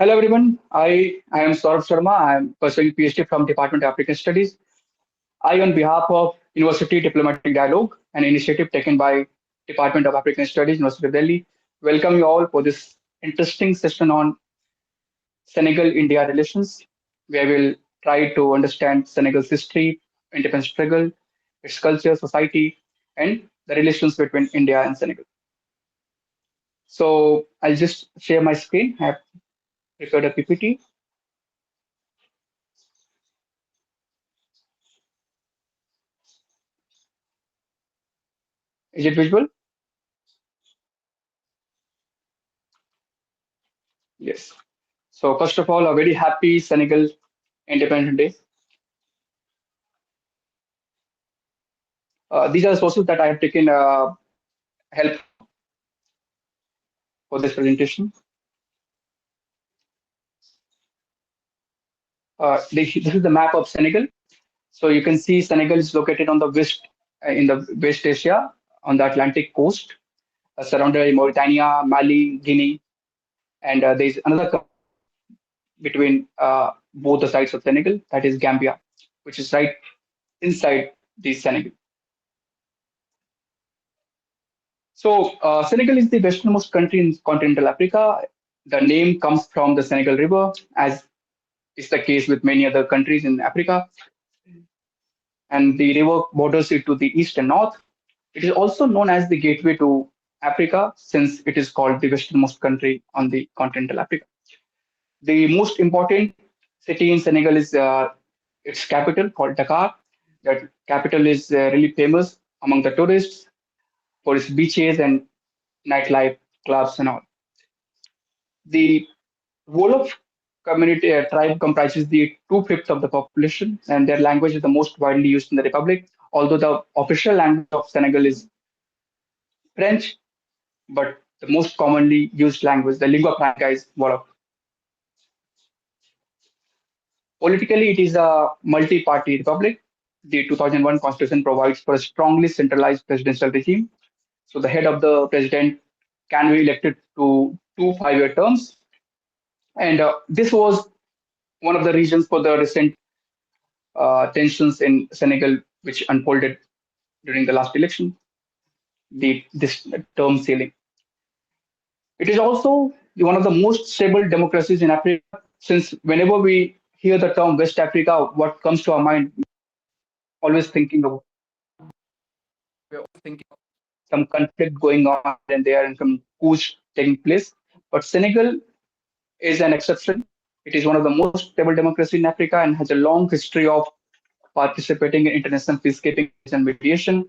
Hello everyone. I am Saurabh Sharma. I am pursuing PhD from Department of African Studies. I, on behalf of University Diplomatic Dialogue, an initiative taken by Department of African Studies, University of Delhi, welcome you all for this interesting session on Senegal-India relations, where we'll try to understand Senegal's history, independence struggle, its culture, society, and the relations between India and Senegal. So I'll just share my screen. I have prepared a PPT. Is it visible? Yes. So first of all, a very happy Senegal Independence Day. These are the sources that I have taken help for this presentation. This is the map of Senegal. So you can see Senegal is located on the west, in the West Asia, on the Atlantic coast, surrounded by Mauritania, Mali, Guinea, and there is another between both the sides of Senegal, that is Gambia, which is right inside the Senegal. So, Senegal is the westernmost country in continental Africa. The name comes from the Senegal River, as is the case with many other countries in Africa. And the river borders it to the east and north. It is also known as the gateway to Africa, since it is called the westernmost country on the continental Africa. The most important city in Senegal is its capital, called Dakar. That capital is really famous among the tourists for its beaches and nightlife, clubs, and all. The Wolof community tribe comprises the two-fifths of the population, and their language is the most widely used in the republic. Although the official language of Senegal is French, but the most commonly used language, the lingua franca, is Wolof. Politically, it is a multi-party republic. The 2001 constitution provides for a strongly centralized presidential regime. So the head of the president can be elected to two five-year terms, and this was one of the reasons for the recent tensions in Senegal, which unfolded during the last election, the this term ceiling. It is also one of the most stable democracies in Africa, since whenever we hear the term West Africa, what comes to our mind, always thinking of we're always thinking of some conflict going on and there and some coups taking place. But Senegal is an exception. It is one of the most stable democracies in Africa and has a long history of participating in international peacekeeping and mediation.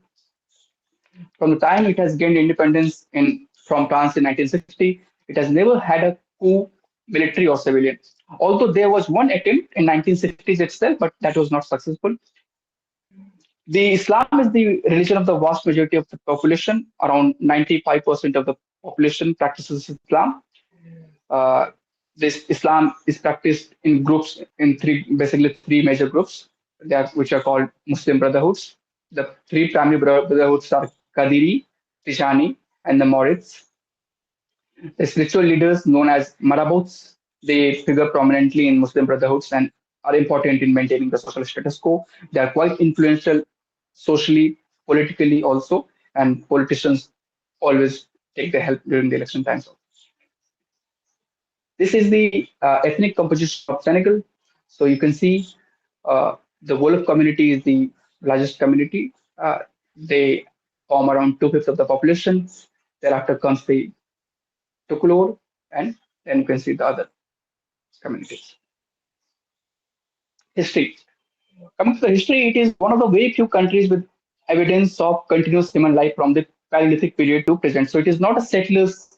From the time it has gained independence from France in 1960, it has never had a coup, military or civilian. Although there was one attempt in 1960s itself, but that was not successful. The Islam is the religion of the vast majority of the population. Around 95% of the population practices Islam. Uh, this Islam is practiced in groups in basically three major groups, which are called Muslim Brotherhoods. The three primary brotherhoods are Qadiri, Tijani, and the Maurids. The spiritual leaders, known as marabouts, they figure prominently in Muslim Brotherhoods and are important in maintaining the social status quo. They are quite influential socially, politically also, and politicians always take their help during the election times. This is the ethnic composition of Senegal. So you can see the Wolof community is the largest community. They form around two-fifths of the population. Thereafter comes the Tukulor, and then you can see the other communities. History. Coming to the history, it is one of the very few countries with evidence of continuous human life from the Paleolithic period to present. So it is not a settlers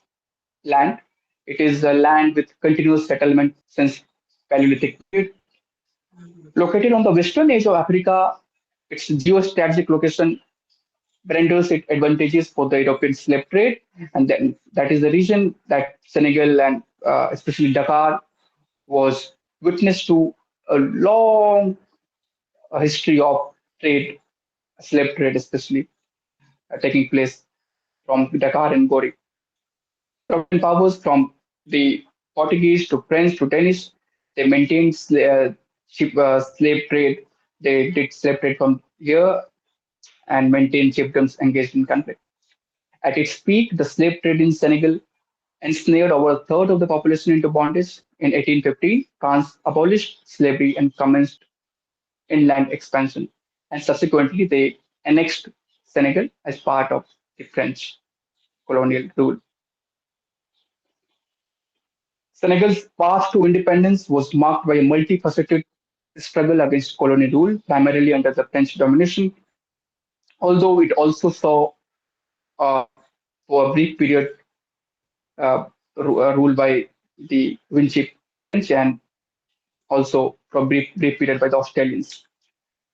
land. It is a land with continuous settlement since Paleolithic period. Located on the western edge of Africa, its geostrategic location renders it advantageous for the European slave trade, and then that is the region that Senegal and especially Dakar was witness to a long history of trade, slave trade especially, taking place from Dakar and Gori. European powers from the Portuguese to French to Danish. They maintained slave trade. They did slave trade from here and maintained chiefdoms engaged in conflict. At its peak, the slave trade in Senegal ensnared over a third of the population into bondage. In 1850, France abolished slavery and commenced inland expansion, and subsequently they annexed Senegal as part of the French colonial rule. Senegal's path to independence was marked by a multifaceted struggle against colonial rule, primarily under the French domination, although it also saw uh, for a brief period ruled by the Vinci French and also for a brief period by the Australians.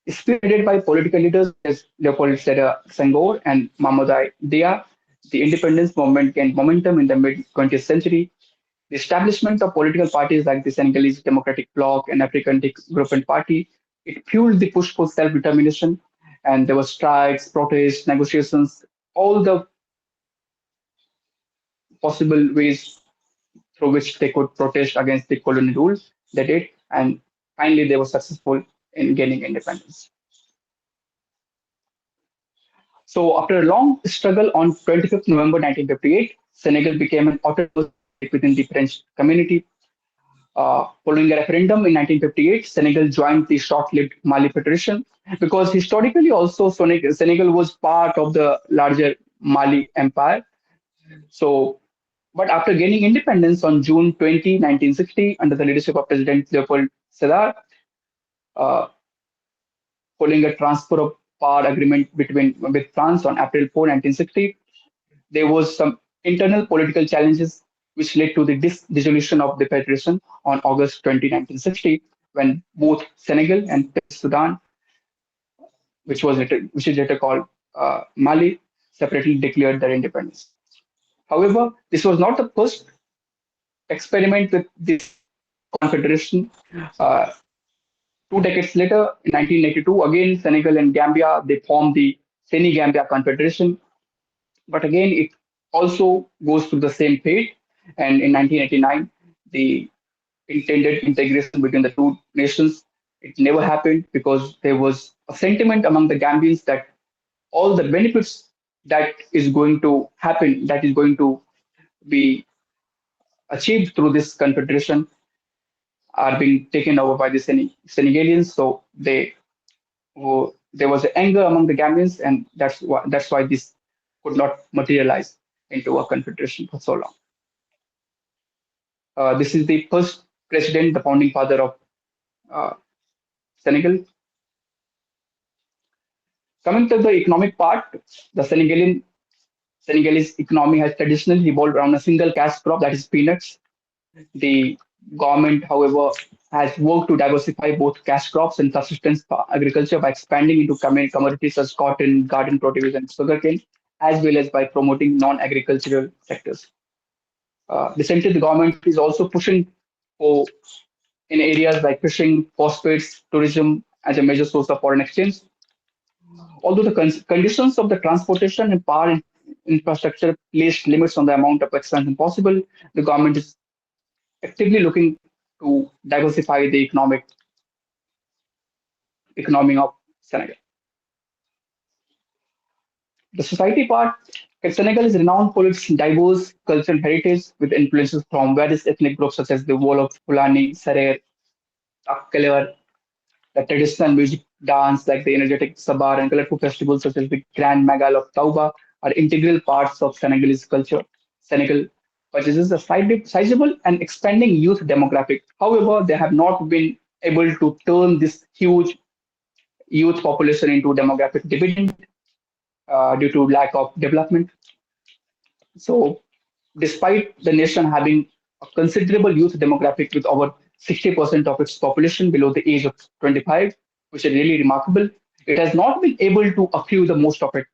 Spearheaded by political leaders as Leopold Sedar Senghor and Mamadou Dia, the independence movement gained momentum in the mid 20th century. The establishment of political parties like the Senegalese Democratic Bloc and African Development Party, it fueled the push for self-determination, and there were strikes, protests, negotiations, all the possible ways through which they could protest against the colonial rule. They did, and finally they were successful in gaining independence. So after a long struggle on 25th November 1958, Senegal became an autonomous state within the French community. Following a referendum in 1958, Senegal joined the short-lived Mali Federation because historically also Senegal was part of the larger Mali Empire. So, but after gaining independence on June 20, 1960, under the leadership of President Leopold Sedar, uh, following a transfer of power agreement between with France on April 4, 1960, there was some internal political challenges which led to the dissolution of the federation on August 20, 1960, when both Senegal and Sudan, which is later called Mali, separately declared their independence. However, this was not the first experiment with this confederation. Uh, 2 decades later, in 1982, again Senegal and Gambia they formed the Senegambia Confederation. But again, it also goes through the same fate. And in 1989, the intended integration between the two nations, it never happened because there was a sentiment among the Gambians that all the benefits that is going to happen, that is going to be achieved through this confederation, are being taken over by the Senegalians. So there was anger among the Gambians, and that's why this could not materialize into a confederation for so long. This is the first president, the founding father of uh, Senegal. Coming to the economic part, the Senegalese economy has traditionally revolved around a single cash crop, that is peanuts. The government, however, has worked to diversify both cash crops and subsistence agriculture by expanding into commodities such as cotton, garden produce, and sugarcane, as well as by promoting non-agricultural sectors. Recently, the government is also pushing for in areas like fishing, phosphates, tourism as a major source of foreign exchange. Although the conditions of the transportation and power infrastructure placed limits on the amount of expansion possible, the government is actively looking to diversify the economy of Senegal. The society part, Senegal is renowned for its diverse cultural heritage with influences from various ethnic groups such as the Wolof, Fulani, Serer, Akkalevar, the traditional music, dance like the energetic Sabar and colorful festivals such as the Grand Magal of Tauba are integral parts of Senegalese culture. Senegal possesses a sizable and expanding youth demographic. However, they have not been able to turn this huge youth population into demographic dividend due to lack of development. So, despite the nation having a considerable youth demographic with over 60% of its population below the age of 25, which is really remarkable, it has not been able to accrue the most of it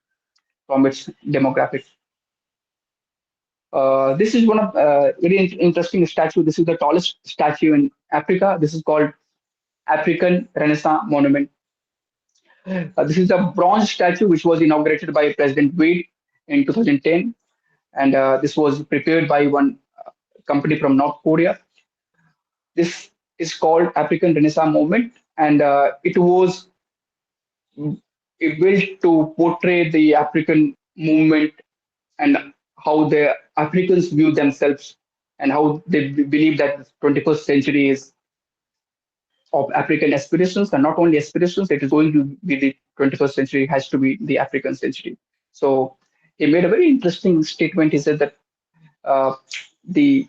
from its demographic. This is one of very interesting statue. This is the tallest statue in Africa. This is called African Renaissance Monument. This is a bronze statue which was inaugurated by President Wade in 2010, and this was prepared by one company from North Korea. This is called African Renaissance movement, and it was built to portray the African movement and how the Africans view themselves and how they believe that the 21st century is of African aspirations, and not only aspirations, it is going to be the 21st century has to be the African century. So he made a very interesting statement. He said that the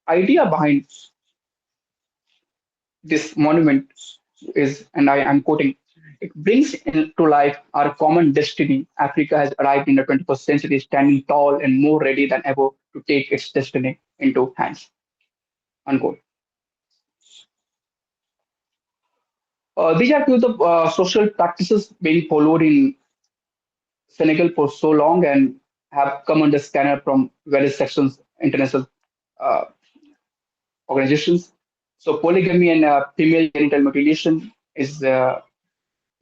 idea behind this monument is, and I am quoting, it brings into life our common destiny. Africa has arrived in the 21st century, standing tall and more ready than ever to take its destiny into hands. Unquote. These are few of the social practices being followed in Senegal for so long and have come under scanner from various sections, international uh, organizations. So polygamy and female genital mutilation is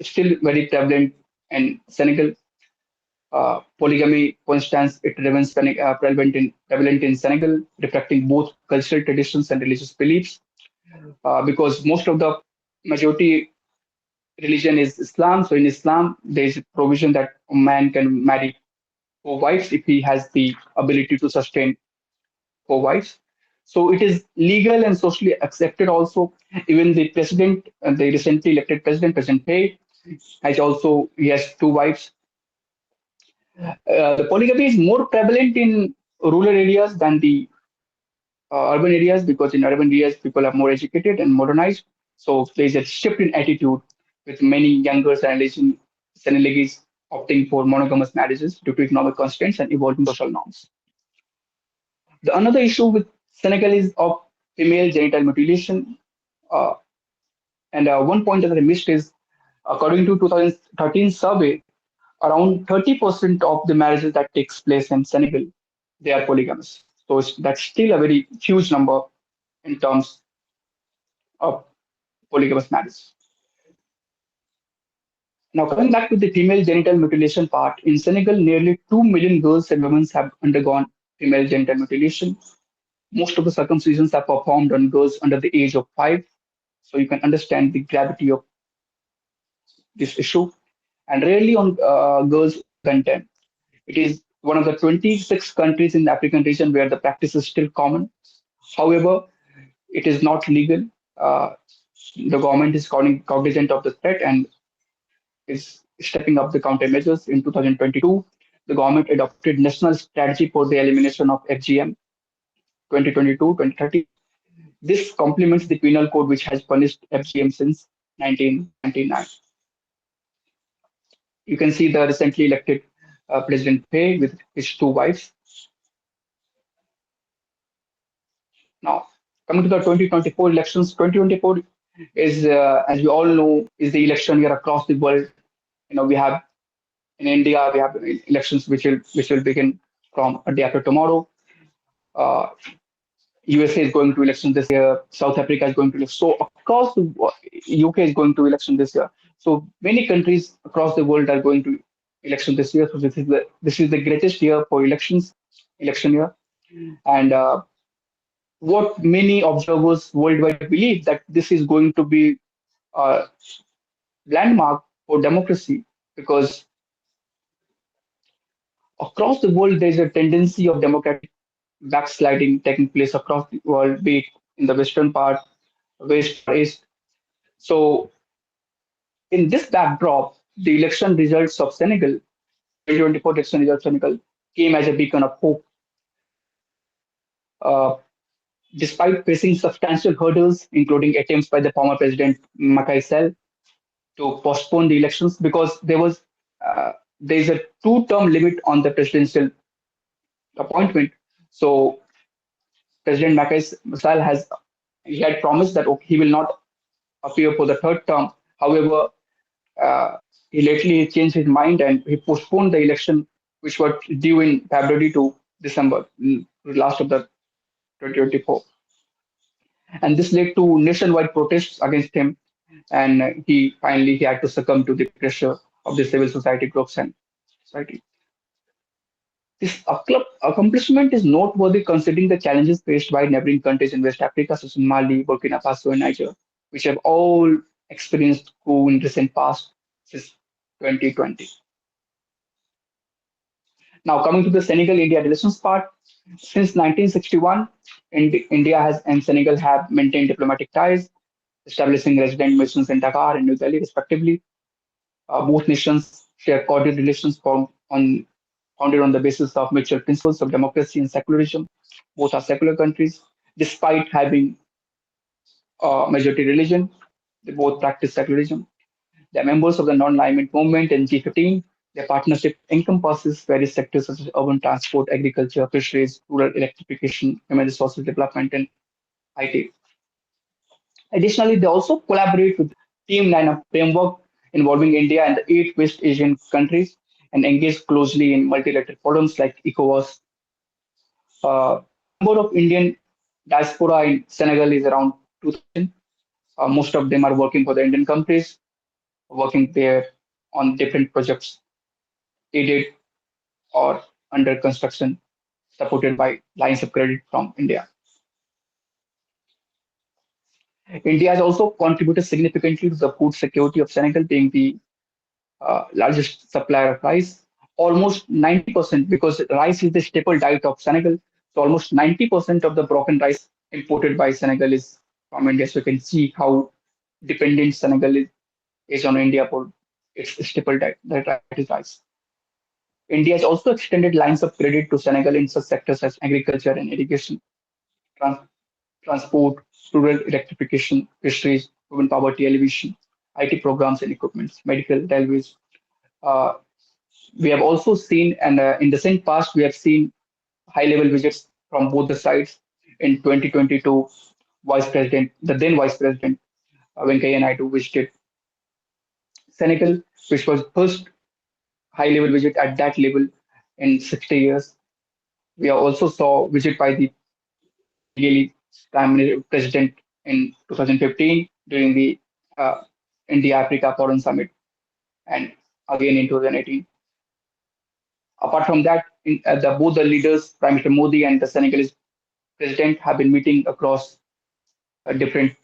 still very prevalent in Senegal. Polygamy, for instance, it remains prevalent in Senegal, reflecting both cultural traditions and religious beliefs. Because most of the majority religion is Islam. So in Islam, there is a provision that a man can marry four wives if he has the ability to sustain four wives. So it is legal and socially accepted also. Even the president, the recently elected president, President Pei, he has two wives. The polygamy is more prevalent in rural areas than the urban areas because in urban areas people are more educated and modernized. So there is a shift in attitude with many younger Senegalese opting for monogamous marriages due to economic constraints and evolving social norms. The another issue with Senegal is of female genital mutilation. Uh, and one point that I missed is, according to 2013 survey, around 30% of the marriages that takes place in Senegal, they are polygamous. So that's still a very huge number in terms of polygamous marriage. Now, coming back to the female genital mutilation part, in Senegal, nearly 2 million girls and women have undergone female genital mutilation. Most of the circumcisions are performed on girls under the age of 5. So you can understand the gravity of this issue, and rarely on girls older than 10. It is one of the 26 countries in the African region where the practice is still common. However, it is not legal. Uh, the government is cognizant of the threat and is stepping up the countermeasures. In 2022, the government adopted national strategy for the elimination of FGM 2022-2030. This complements the penal code, which has punished FGM since 1999. You can see the recently elected President Pei with his two wives. Now, coming to the 2024 elections, 2024 is, as we all know, is the election year across the world. We have in India, we have elections which will begin from a day after tomorrow. Uh, USA is going to election this year. South Africa is going to election. So across the UK is going to election this year. So many countries across the world are going to election this year. So this is the greatest year for election year. And what many observers worldwide believe that this is going to be a landmark for democracy because across the world there's a tendency of democratic backsliding taking place across the world, be it in the western part, west or east. So in this backdrop, the election results of Senegal, 2024 election results of Senegal, came as a beacon of hope. Uh, Despite facing substantial hurdles, including attempts by the former president Macky Sall to postpone the elections because there is a two-term limit on the presidential appointment. So President Macky Sall he had promised that okay, he will not appear for the third term. However, uh, he lately changed his mind and he postponed the election, which was due in February to December, last of the 2024. And this led to nationwide protests against him. And he had to succumb to the pressure of the civil society groups and society. This accomplishment is noteworthy considering the challenges faced by neighboring countries in West Africa, such as Mali, Burkina Faso, and Niger, which have all experienced coup in recent past since 2020. Now, coming to the Senegal-India relations part, since 1961, India has and Senegal have maintained diplomatic ties, establishing resident missions in Dakar and New Delhi, respectively. Both nations share cordial relations founded on the basis of mutual principles of democracy and secularism. Both are secular countries. Despite having majority religion, they both practice secularism. They are members of the non-alignment movement and G15. Their partnership encompasses various sectors such as urban transport, agriculture, fisheries, rural electrification, human resources development, and IT. Additionally, they also collaborate with Team 9, a framework involving India and the eight West Asian countries, and engage closely in multilateral forums like ECOWAS. Number of Indian diaspora in Senegal is around 2,000. Most of them are working for the Indian companies, working there on different projects, aided or under construction, supported by lines of credit from India. India has also contributed significantly to the food security of Senegal, being the largest supplier of rice, almost 90%, because rice is the staple diet of Senegal. So almost 90% of the broken rice imported by Senegal is from India. So you can see how dependent is on India for its staple diet. That diet is rice. India has also extended lines of credit to Senegal in such sectors as agriculture and irrigation, trans- transport, rural electrification, fisheries, women poverty alleviation, IT programs and equipments, medical, railways, uh, we have also seen, and in the same past, we have seen high level visits from both the sides. In 2022, the then Vice President Venkaiah Naidu visited Senegal, which was first high level visit at that level in 60 years. We also saw visit by the Senegalese President in 2015 during the uh, India Africa Foreign Summit, and again in 2018. Apart from that, both the leaders, Prime Minister Modi and the Senegalese president, have been meeting across different,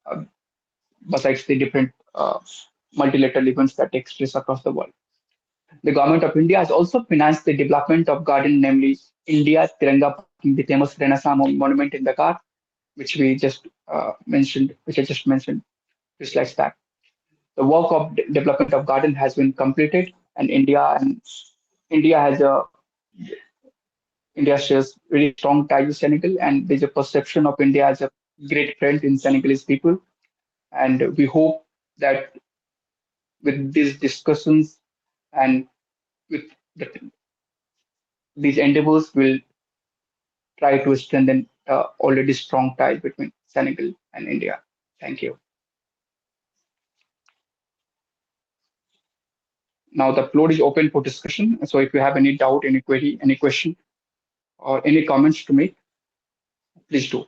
uh, besides the different multilateral events that take place across the world. The government of India has also financed the development of garden, namely India Tiranga Park, the famous Renaissance monument in Dakar, which which I just mentioned few slides back. The work of development of garden has been completed, and India has a India shares very strong ties with Senegal, and there's a perception of India as a great friend in Senegalese people. And we hope that with these discussions and with the, these endeavors, we'll try to strengthen already strong ties between Senegal and India. Thank you. Now the floor is open for discussion. So if you have any doubt, any query, any question, or any comments to make, please do.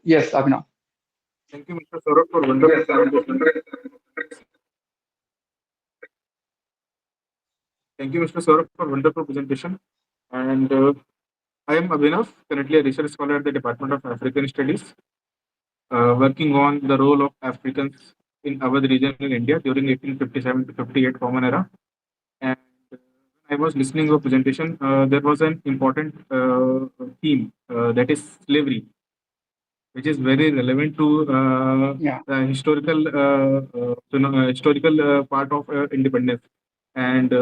Yes, Abhinav. Thank you, Mr. Saurabh, for wonderful presentation. Thank you, Mr. Saurabh, for wonderful presentation. And I am Abhinav, currently a research scholar at the Department of African Studies, working on the role of Africans in Awadh region in India during 1857 to 58 Common Era. And I was listening to a presentation. There was an important theme that is slavery, which is very relevant to Yeah. the historical part of independence. And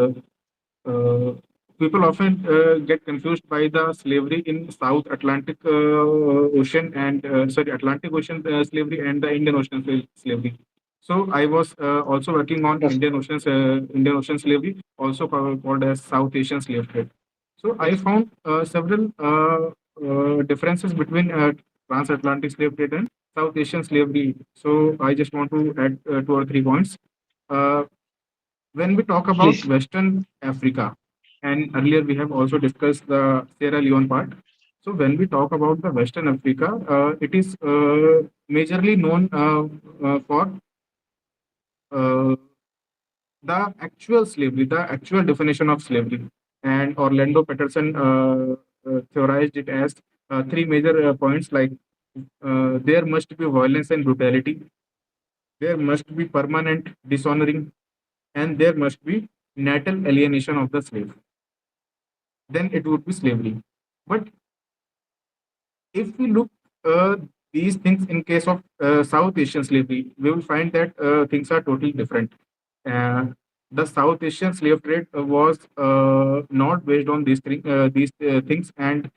uh, people often get confused by the slavery in South Atlantic Ocean and Atlantic Ocean slavery and the Indian Ocean slavery. So I was also working on Yes. Indian Ocean slavery, also called as South Asian slave trade. So I found several differences between transatlantic slave trade and South Asian slavery. So I just want to add two or three points. Uh, when we talk about Please. Western Africa, and earlier we have also discussed the Sierra Leone part. So when we talk about the Western Africa, it is majorly known for uh, the actual slavery, the actual definition of slavery. And Orlando Patterson theorized it as three major points, like there must be violence and brutality, there must be permanent dishonoring, and there must be natal alienation of the slave. Then it would be slavery. But if we look uh, these things in case of South Asian slavery, we will find that things are totally different. Uh, the South Asian slave trade was not based on these things, and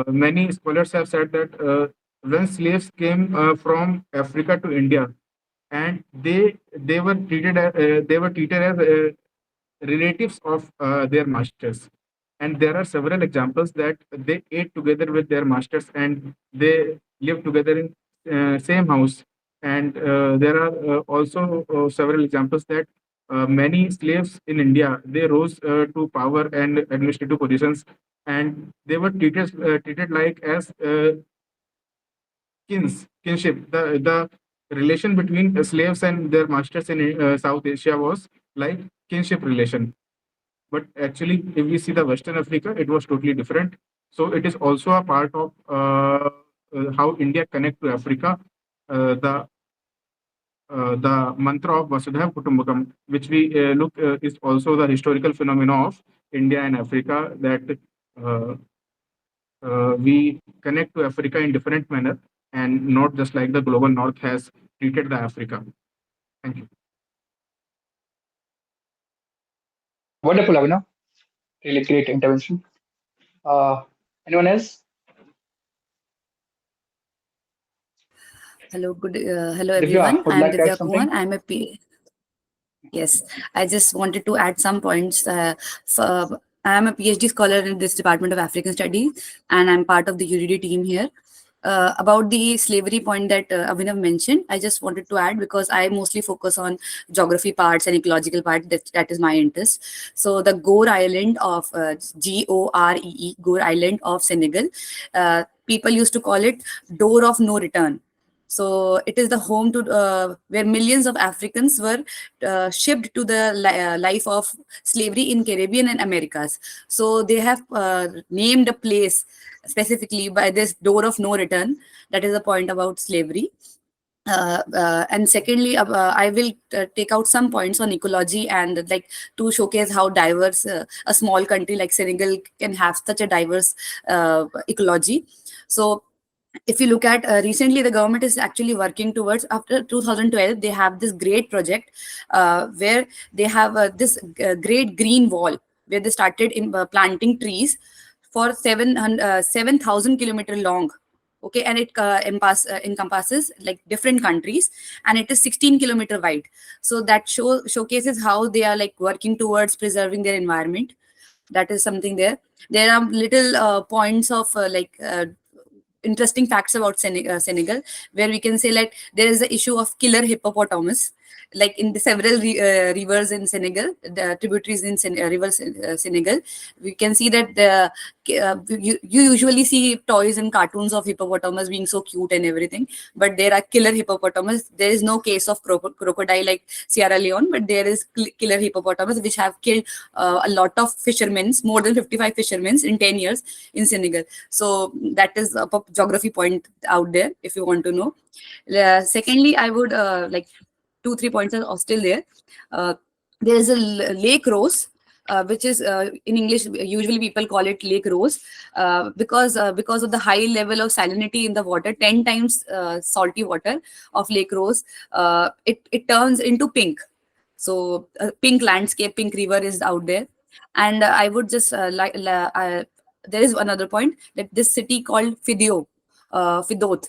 many scholars have said that when slaves came from Africa to India, and they were treated as relatives of their masters, and there are several examples that they ate together with their masters and they lived together in same house. And there are also several examples that many slaves in India, they rose to power and administrative positions, and they were treated like as kinship. The relation between slaves and their masters in South Asia was like kinship relation. But actually, if we see the Western Africa, it was totally different. So it is also a part of how India connect to Africa. The mantra of Vasudhaiva Kutumbakam, which we look is also the historical phenomena of India and Africa, that uh, we connect to Africa in different manner, and not just like the global North has treated the Africa. Thank you. Wonderful, Abhinav. Really great intervention. Uh, Anyone else? Hello Divya, everyone. would I you am like to add Divya Kumar. something? Yes, I just wanted to add some points. I am a PhD scholar in this Department of African Studies, and I'm part of the UDD team here. About the slavery point that Abhinav mentioned, I just wanted to add because I mostly focus on geography parts and ecological part. That is my interest. So the Gore Island of Gore Island of Senegal, people used to call it door of no return. So it is the home to where millions of Africans were shipped to the life of slavery in Caribbean and Americas. So they have named a place specifically by this door of no return. That is the point about slavery. And secondly, I will take out some points on ecology and like to showcase how diverse a small country like Senegal can have such a diverse ecology. So if you look at recently, the government is actually working towards, after 2012 they have this great project where they have this great green wall where they started in planting trees for 7,000 kilometer long. Okay, and it encompasses like different countries, and it is 16-kilometer wide. So that showcases how they are like working towards preserving their environment. That is something there. There are little points of interesting facts about Senegal, where we can say like there is the issue of killer hippopotamus, like in the several rivers in Senegal, the tributaries in rivers in Senegal. We can see that you usually see toys and cartoons of hippopotamus being so cute and everything, but there are killer hippopotamus. There is no case of crocodile like Sierra Leone, but there is killer hippopotamus which have killed a lot of fishermen, more than 55 fishermen in 10 years in Senegal. So that is a geography point out there if you want to know. Secondly, I would like 2 3 points are still there. Uh, there is a Lake Rose. Which is in English usually people call it Lake Rose because of the high level of salinity in the water, 10 times salty water of Lake Rose. It turns into pink. So pink landscape, pink river is out there. And I would just there is another point that this city called Fidot,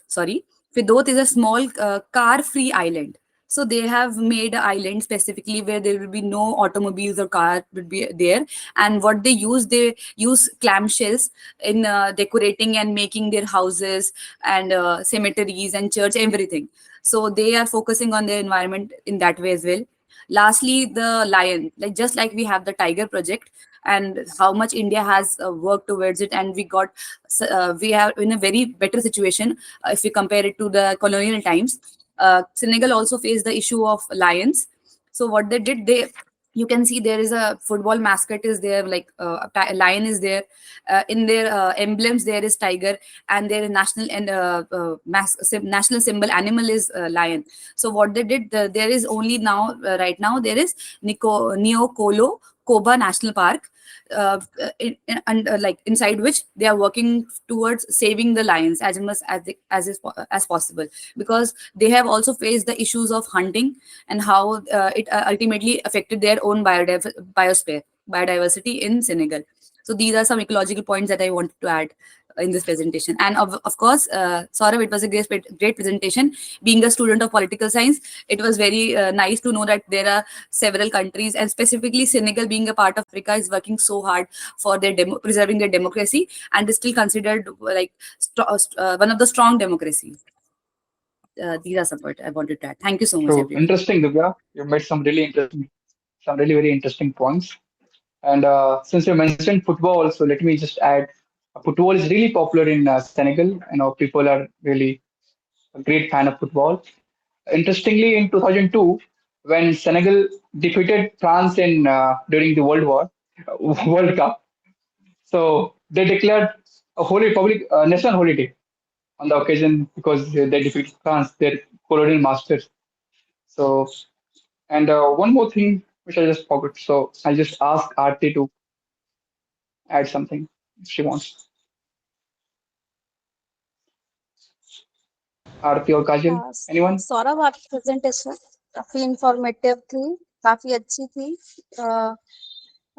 sorry. Fidot is a small car-free island. So they have made an island specifically where there will be no automobiles or car would be there. And what they use clamshells in decorating and making their houses and cemeteries and church, everything. So they are focusing on their environment in that way as well. Lastly, the lion, like just like we have the tiger project, and how much India has worked towards it, and we are in a very better situation if we compare it to the colonial times. Senegal also faced the issue of lions. So what they did, they, you can see there is a football mascot is there, like a lion is there, in their emblems there is tiger, and their national and national symbol animal is lion. So what they did, there is only now, right now there is Neokolo Koba National Park, and like inside which they are working towards saving the lions as much as possible, because they have also faced the issues of hunting, and how it ultimately affected their own biodiversity in Senegal. So these are some ecological points that I wanted to add in this presentation. And of course, Saurav, it was a great presentation. Being a student of political science, it was very nice to know that there are several countries, and specifically Senegal, being a part of Africa, is working so hard for their preserving their democracy, and is still considered like one of the strong democracies. These are some points I wanted to add. Thank you so much, So everyone. interesting, Divya. You made some really very interesting points. And since you mentioned football, so let me just add, football is really popular in Senegal. People are really a great fan of football. Interestingly, in 2002, when Senegal defeated France in during the World War, World Cup, so they declared a holy public national holiday on the occasion because they defeated France, their colonial masters. So, and one more thing which I just forgot. So I'll just ask Aarti to add something if she wants. Aarti or Kajal, हाँ, anyone? Saurabh आपकी presentation काफी informative थी, काफी अच्छी थी।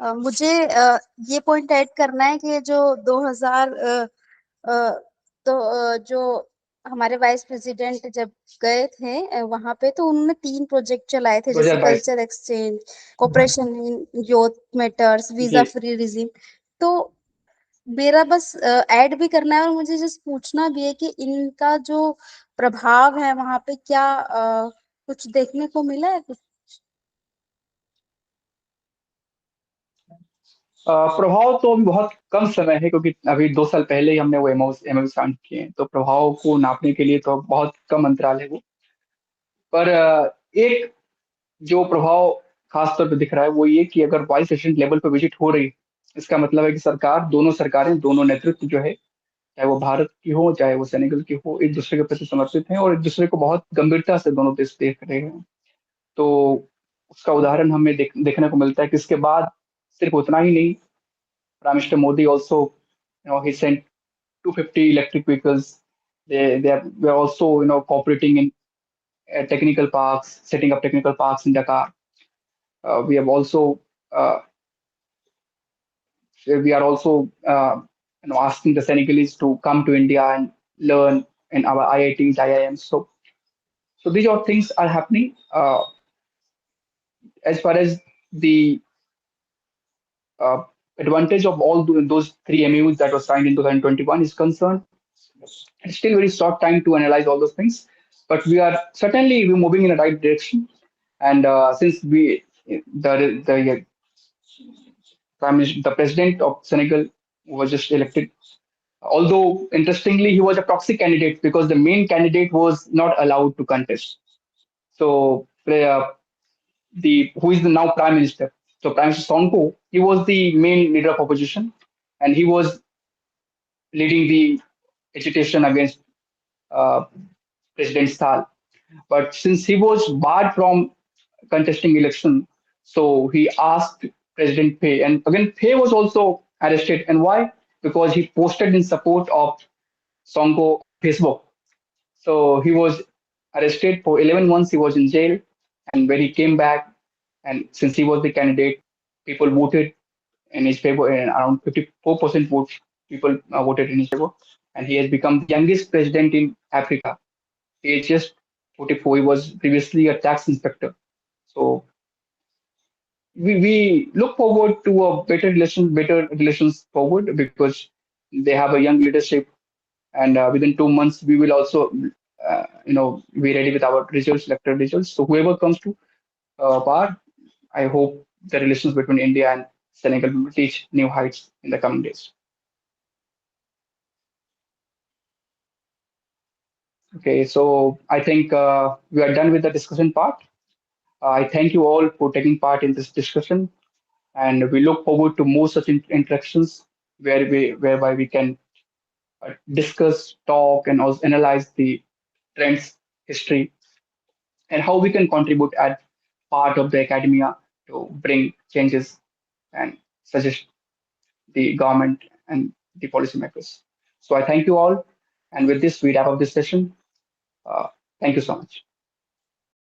मुझे ये point add करना है कि जो 2000 तो जो हमारे वाइस प्रेसिडेंट जब गए थे वहां पे, तो उन्होंने 3 प्रोजेक्ट चलाए थे, जैसे 2022 culture exchange, cooperation in youth matters, visa जी। Free regime. तो मेरा बस ऐड भी करना है, और मुझे जस्ट पूछना भी है कि इनका जो प्रभाव है वहां पे क्या कुछ देखने को मिला है कुछ? प्रभाव तो अभी बहुत कम समय है क्योंकि अभी 2 साल पहले ही हमने वो एमओ साइन किए हैं, तो प्रभाव को नापने के लिए तो बहुत कम अंतराल है वो। पर एक जो प्रभाव खास तौर पर दिख रहा है वो ये कि अगर वाइस प्रेसिडेंट लेवल पर विजिट हो रही है, इसका मतलब है कि दोनों सरकारें, दोनों नेतृत्व जो है, चाहे वो भारत की हो चाहे वो सेनेगल की हो, एक दूसरे के प्रति समर्पित हैं और एक दूसरे को बहुत गंभीरता से दोनों देश देख रहे हैं। तो उसका उदाहरण हमें देखने को मिलता है कि इसके बाद सिर्फ उतना ही नहीं, Prime Minister Modi also, he sent 250 electric vehicles. They are also, cooperating in technical parks, setting up technical parks in Dakar. We have also, we are also, asking the Senegalese to come to India and learn in our IITs, IIMs. So these are things are happening. As far as the uh, advantage of all those three MUs that were signed in 2021 is concerned, it's still very short time to analyze all those things, but we're moving in the right direction. And since the the president of Senegal was just elected, although interestingly he was a proxy candidate because the main candidate was not allowed to contest. So the who is the now prime minister? So Prime Minister Sonko, he was the main leader of opposition, and he was leading the agitation against uh, President Sall. But since he was barred from contesting election, so he asked President Pei, and again Pei was also arrested. And why? Because he posted in support of Sonko on Facebook. So he was arrested for 11 months. He was in jail, and when he came back, and since he was the candidate, people voted in his favor, and around 54% votes people voted in his favor, and he has become the youngest president in Africa. He is just 44. He was previously a tax inspector. So we look forward to a better relations forward because they have a young leadership, and within 2 months we will also, be ready with our results, electoral results. So whoever comes to, part. I hope the relations between India and Senegal will reach new heights in the coming days. Okay, so I think we are done with the discussion part. I thank you all for taking part in this discussion, and we look forward to more such interactions whereby we can discuss, talk, and also analyze the trends, history, and how we can contribute as part of the academia to bring changes and suggest the government and the policymakers. So I thank you all, and with this we wrap up this session. Uh, Thank you so much.